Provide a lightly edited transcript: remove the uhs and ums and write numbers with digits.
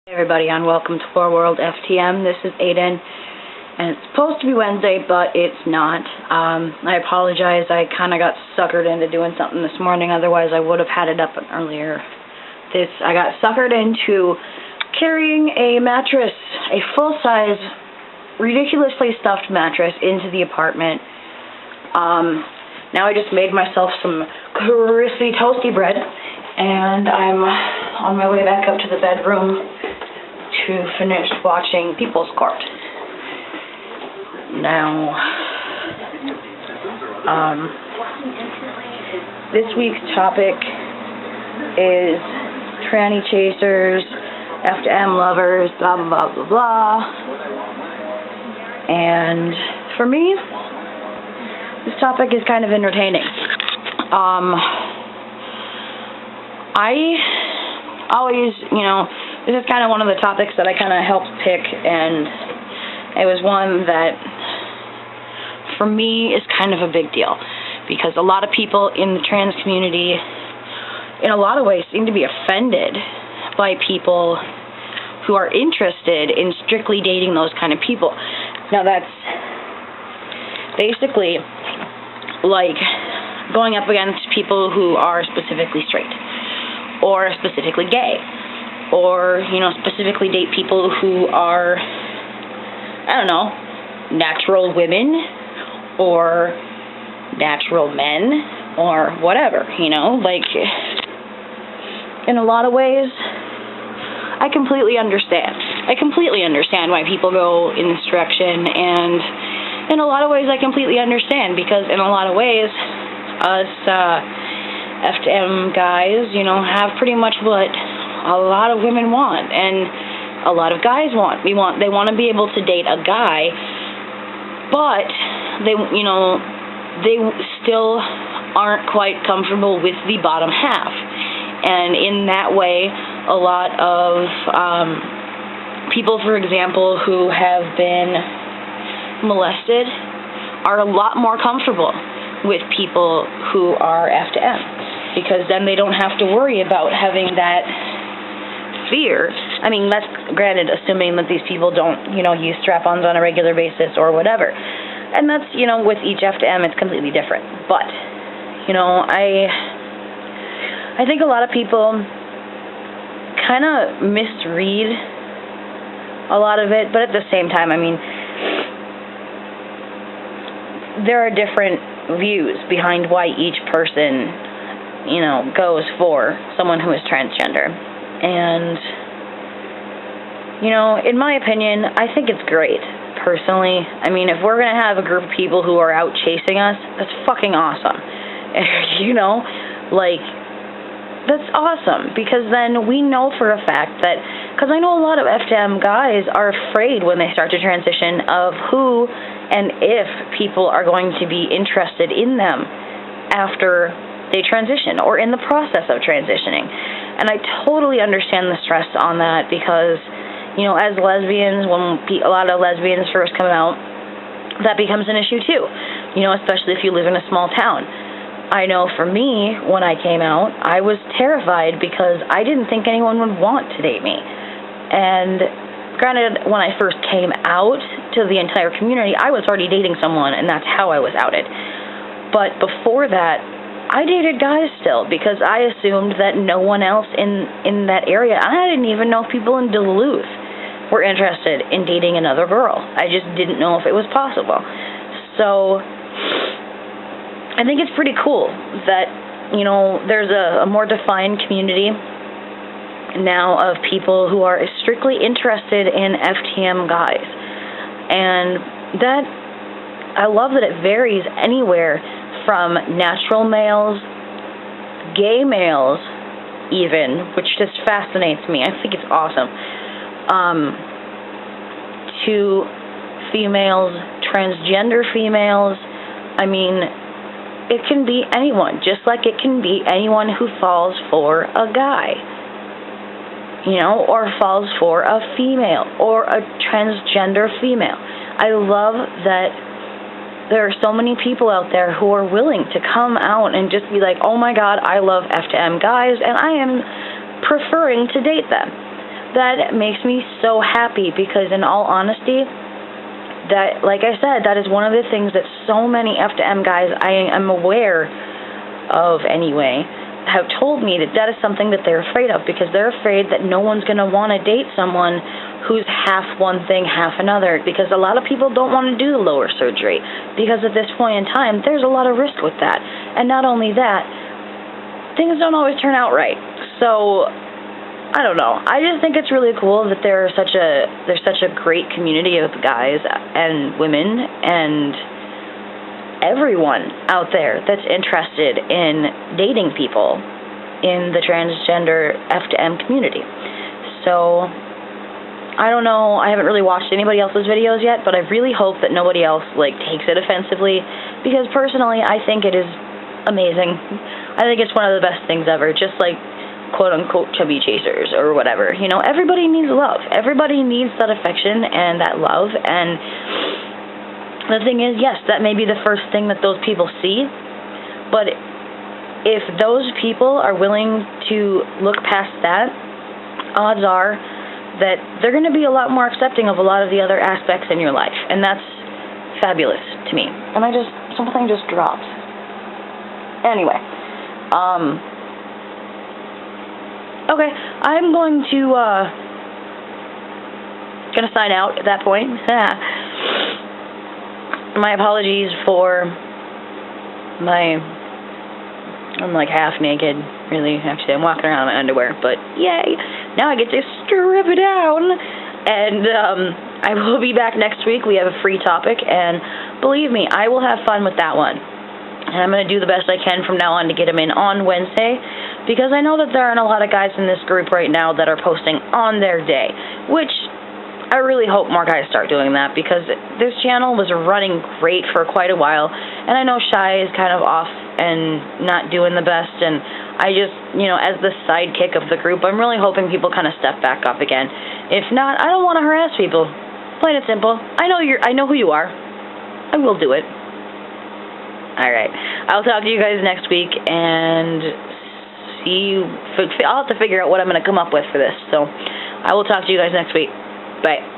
Hey everybody, and welcome to Floor World FTM. This is Aiden, and it's supposed to be Wednesday, but it's not. I apologize. I kind of got suckered into doing something this morning. Otherwise, I would have had it up earlier. I got suckered into carrying a mattress, a full-size, ridiculously stuffed mattress into the apartment. Now I just made myself some crispy toasty bread, and I'm on my way back up to the bedroom to finish watching People's Court. Now, this week's topic is tranny chasers, FTM lovers, blah, blah, blah, blah, blah. And for me, this topic is kind of entertaining. I always, this is kind of one of the topics that I kind of helped pick, and it was one that, for me, is kind of a big deal, because a lot of people in the trans community, in a lot of ways, seem to be offended by people who are interested in strictly dating those kind of people. Now, that's basically like going up against people who are specifically straight, or specifically gay, or, specifically date people who are, natural women, or natural men, or whatever, like, in a lot of ways, I completely understand. I completely understand why people go in this direction, and in a lot of ways I completely understand, because in a lot of ways, us, FTM guys, have pretty much what a lot of women want, and a lot of guys want. They want to be able to date a guy, but they still aren't quite comfortable with the bottom half. And in that way, a lot of people, for example, who have been molested are a lot more comfortable with people who are FTM, because then they don't have to worry about having that fear. I mean, that's granted, assuming that these people don't, use strap-ons on a regular basis or whatever. And that's, with each FTM, it's completely different. But, I think a lot of people kind of misread a lot of it, but at the same time, I mean, there are different views behind why each person, goes for someone who is transgender. And, in my opinion, I think it's great, personally. I mean, if we're going to have a group of people who are out chasing us, that's fucking awesome. That's awesome, because then we know for a fact that, because I know a lot of FTM guys are afraid when they start to transition of who and if people are going to be interested in them after they transition, or in the process of transitioning. And I totally understand the stress on that, because, as lesbians, when a lot of lesbians first come out, that becomes an issue too, especially if you live in a small town. I know for me, when I came out, I was terrified because I didn't think anyone would want to date me. And granted, when I first came out to the entire community, I was already dating someone, and that's how I was outed. But before that, I dated guys still, because I assumed that no one else in that area, I didn't even know if people in Duluth were interested in dating another girl. I just didn't know if it was possible. So I think it's pretty cool that, there's a more defined community now of people who are strictly interested in FTM guys. And that, I love that it varies anywhere from natural males, gay males even, which just fascinates me. I think it's awesome. To females, transgender females. I mean, it can be anyone, just like it can be anyone who falls for a guy, or falls for a female, or a transgender female. I love that there are so many people out there who are willing to come out and just be like, oh my God, I love FTM guys, and I am preferring to date them. that makes me so happy, because in all honesty, that, like I said, that is one of the things that so many F2M guys I am aware of anyway have told me, that that is something that they're afraid of, because they're afraid that no one's going to want to date someone who's half one thing, half another, because a lot of people don't want to do the lower surgery, because at this point in time, there's a lot of risk with that. And not only that, things don't always turn out right. So, I don't know. I just think it's really cool that there's such a great community of guys and women and everyone out there that's interested in dating people in the transgender F2M community. So, I don't know, I haven't really watched anybody else's videos yet, but I really hope that nobody else, takes it offensively, because personally, I think it is amazing. I think it's one of the best things ever, just like quote-unquote chubby chasers or whatever. You know, everybody needs love. Everybody needs that affection and that love, and the thing is, yes, that may be the first thing that those people see, but if those people are willing to look past that, odds are that they're going to be a lot more accepting of a lot of the other aspects in your life, and that's fabulous to me. And something just dropped. Anyway, okay, I'm going to sign out at that point. My apologies for I'm half naked, really. Actually, I'm walking around in my underwear, but yay! Now I get to strip it down. And I will be back next week. We have a free topic, and believe me, I will have fun with that one. And I'm going to do the best I can from now on to get them in on Wednesday, because I know that there aren't a lot of guys in this group right now that are posting on their day, which I really hope more guys start doing that, because this channel was running great for quite a while, and I know Shy is kind of off and not doing the best, and I just, as the sidekick of the group, I'm really hoping people kind of step back up again. If not, I don't want to harass people. Plain and simple. I know who you are. I will do it. Alright. I'll talk to you guys next week, and I'll have to figure out what I'm going to come up with for this, so I will talk to you guys next week. Bye.